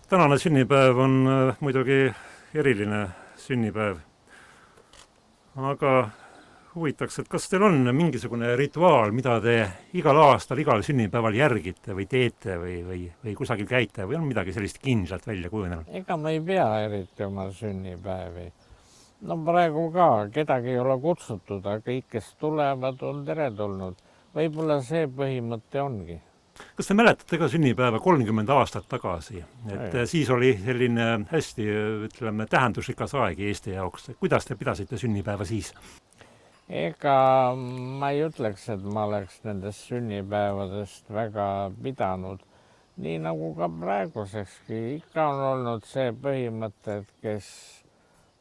Tänane sünnipäev on muidugi eriline sünnipäev. Aga huvitaks, et kas teil on mingisugune rituaal, mida te igal aastal, igal sünnipäeval järgite või teete või kusagil käite või on midagi sellist kindlat välja kujunenud? Ega ma ei pea eriti oma sünnipäevi. No praegu ka, kedagi ei ole kutsutud, aga kõik, kes tulevad, on teretulnud. Võib-olla see põhimõte ongi. Kas te mäletate ka sünnipäeva 30 aastat tagasi? Et siis oli selline hästi, ütleme, tähendusrikas aeg Eesti jaoks. Kuidas te pidasite sünnipäeva siis? Ega ma ei ütleks, et ma oleks nendest sünnipäevadest väga pidanud. Nii nagu ka praegusekski. Ikka on olnud see põhimõte, et kes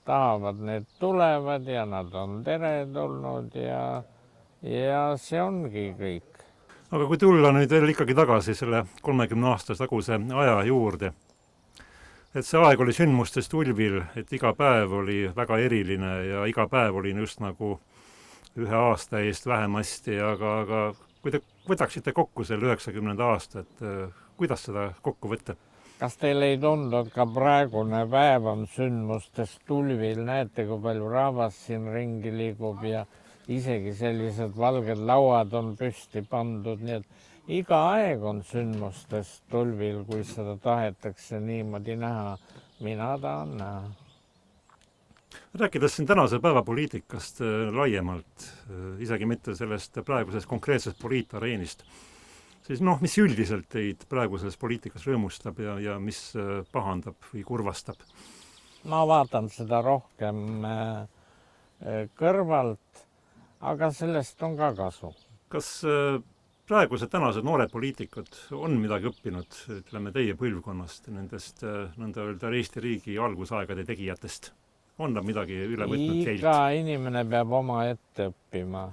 tahavad, need tulevad ja nad on teretulnud ja see ongi kõik. Aga kui tulla nüüd veel ikkagi tagasi selle 30 aastas taguse aja juurde, et see aeg oli sündmustest ulvil, et iga päev oli väga eriline ja iga päev oli just nagu ühe aasta eest vähemasti, aga kui te võtaksite kokku selle 90. aasta, et kuidas seda kokku võtta? Kas teil ei tundunud ka praegune päev on sündmustest ulvil? Näete, kui palju rahvast siin ringi liigub ja isegi sellised valged lauad on püsti pandud, nii et iga aeg on sündmustest tulvil, kui seda tahetakse niimoodi näha. Mina tahan näha. Rääkides siin tänase päeva poliitikast laiemalt, isegi mitte sellest praegusest konkreetsest poliitareenist, siis mis üldiselt teid praeguses poliitikas rõõmustab ja mis pahandab või kurvastab? Ma vaatan seda rohkem kõrvalt, aga sellest on ka kasu. Kas praegused tänased noored poliitikud on midagi õppinud, ütleme, teie põlvkonnast, nendest nõnda öelda Eesti riigi algusaegade tegijatest? On nad midagi üle võtnud teilt? Iga inimene peab oma ette õppima,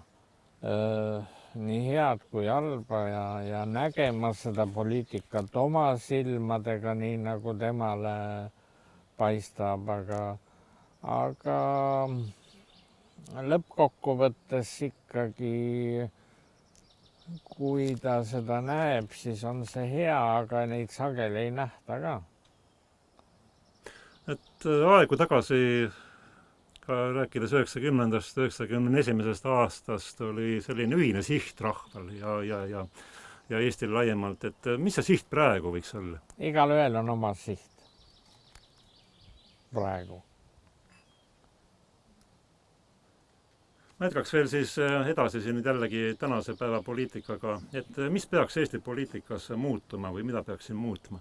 nii head kui halba ja nägema seda poliitikat oma silmadega, nii nagu temale paistab, aga lõppkokkuvõttes ikkagi, kui ta seda näeb, siis on see hea, aga neid sageli ei nähta ka. Et aegu tagasi, ka rääkides 90-ndast, 91. aastast, oli selline ühine siht rahval ja Eestil laiemalt, et mis see siht praegu võiks olla? Igal ühel on oma siht praegu. Ma jätkaks veel siis edasi siin jällegi tänase päeva poliitikaga, et mis peaks Eesti poliitikas muutuma või mida peaks siin muutma?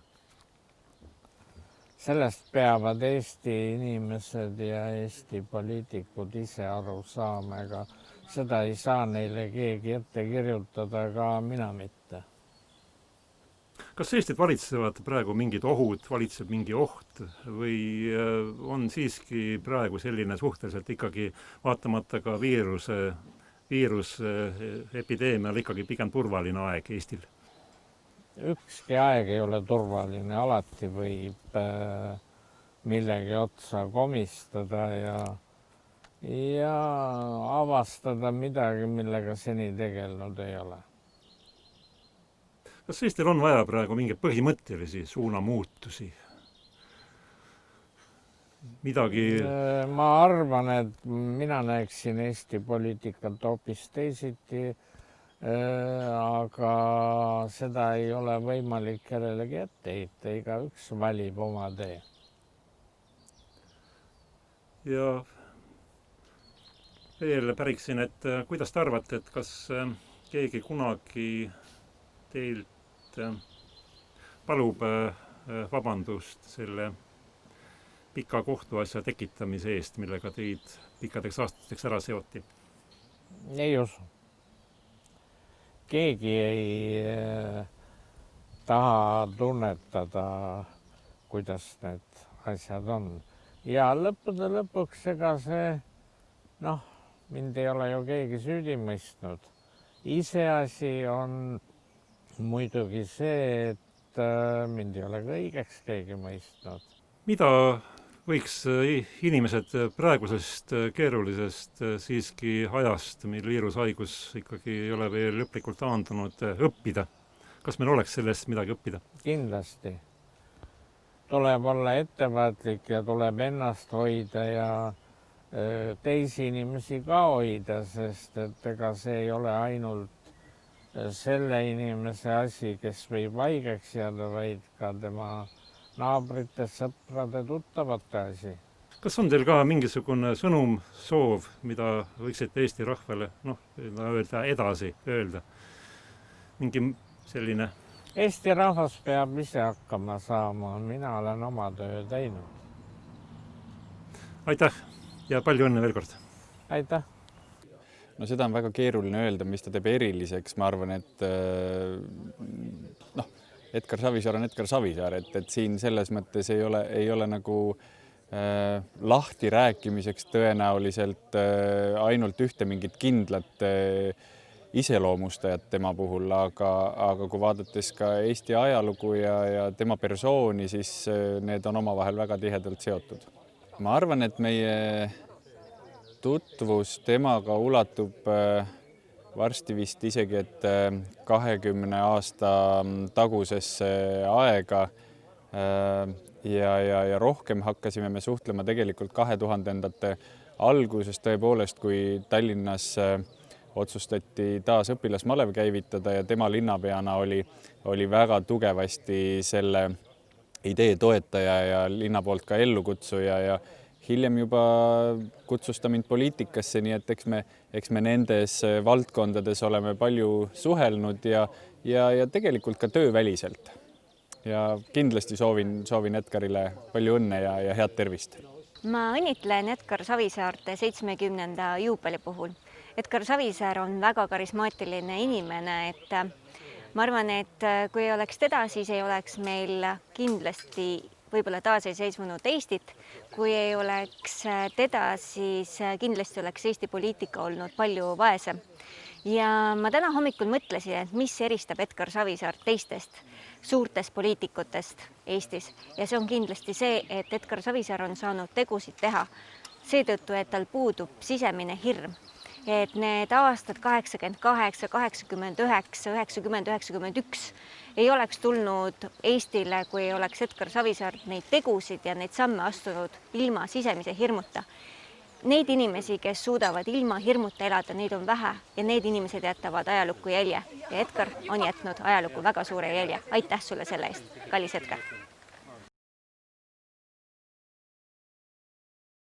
Sellest peavad Eesti inimesed ja Eesti poliitikud ise aru saama, ega seda ei saa neile keegi ette kirjutada, ka mina mitte. Kas Eestit valitsevad praegu mingid ohud, valitseb mingi oht või on siiski praegu selline suhteliselt ikkagi vaatamata ka viirusepideemial ikkagi pigem turvaline aeg Eestil? Ükski aeg ei ole turvaline, alati võib millegi otsa komistada ja avastada midagi, millega seni tegelenud ei ole. Kas Eestil on vaja praegu mingeid põhimõttelisi suunamuutusi? Midagi... Ma arvan, et mina näeksin Eesti poliitikat hoopis teisiti, aga seda ei ole võimalik kellelegi ette heita, igaüks valib oma tee. Ja veel päriksin, et kuidas te arvate, et kas keegi kunagi teilt palub vabandust selle pika kohtuasja tekitamise eest, millega teid pikkadeks aastateks ära seoti? Ei usu. Keegi ei taha tunnetada, kuidas need asjad on. Ja lõppude lõpuks ega see, mind ei ole ju keegi süüdi mõistnud. Iseasi on muidugi see, et mind ei ole ka õigeks keegi mõistnud. Mida võiks inimesed praegusest keerulisest siiski ajast, mil viirushaigus ikkagi ei ole veel lõplikult taandunud, õppida? Kas meil oleks sellest midagi õppida? Kindlasti. tuleb olla ettevaatlik ja tuleb ennast hoida ja teisi inimesi ka hoida, sest et ega see ei ole ainult selle inimese asi, kes võib haigeks jääda, vaid ka tema naabrite, sõprade, tuttavate asi. Kas on teil ka mingisugune sõnum, soov, mida võiksite Eesti rahvale öelda edasi öelda? Mingi selline? Eesti rahvas peab ise hakkama saama, mina olen oma töö teinud. Aitäh ja palju õnne veel kord! Aitäh! No seda on väga keeruline öelda, mis ta teeb eriliseks. Ma arvan, et Edgar Savisaar on Edgar Savisaar, et siin selles mõttes ei ole nagu lahti rääkimiseks tõenäoliselt ainult ühte mingit kindlat iseloomustajat tema puhul, aga kui vaadates ka Eesti ajalugu ja tema persooni, siis need on omavahel väga tihedalt seotud. Ma arvan, et meie tutvus temaga ulatub varsti vist isegi, et 20 aasta tagusesse aega ja rohkem hakkasime me suhtlema tegelikult 2000-ndate alguses tõepoolest, kui Tallinnas otsustati taas õpilasmalev käivitada ja tema linnapeana oli väga tugevasti selle idee toetaja ja linna poolt ka ellukutsuja ja hiljem juba kutsus ta mind poliitikasse, nii et eks me nendes valdkondades oleme palju suhelnud ja tegelikult ka tööväliselt. Ja kindlasti soovin Edgarile palju õnne ja head tervist. Ma õnnitlen Edgar Savisaarte 70. juubeli puhul. Edgar Savisaar on väga karismaatiline inimene, et ma arvan, et kui ei oleks teda, siis ei oleks meil kindlasti võib-olla taasiseseisvunud Eestit. Kui ei oleks teda, siis kindlasti oleks Eesti poliitika olnud palju vaesem. Ja ma täna hommikul mõtlesin, et mis eristab Edgar Savisaart teistest suurtest poliitikutest Eestis. Ja see on kindlasti see, et Edgar Savisaar on saanud tegusid teha seetõttu, et tal puudub sisemine hirm. Et need aastad 88, 89, 90, 91 ei oleks tulnud Eestile, kui ei oleks Edgar Savisaart neid tegusid ja neid samme astunud ilma sisemise hirmuta. Neid inimesi, kes suudavad ilma hirmuta elada, neid on vähe ja need inimesed jätavad ajalukku jälje. Ja Edgar on jätnud ajalukku väga suure jälje. Aitäh sulle selle eest, kallis Edgar!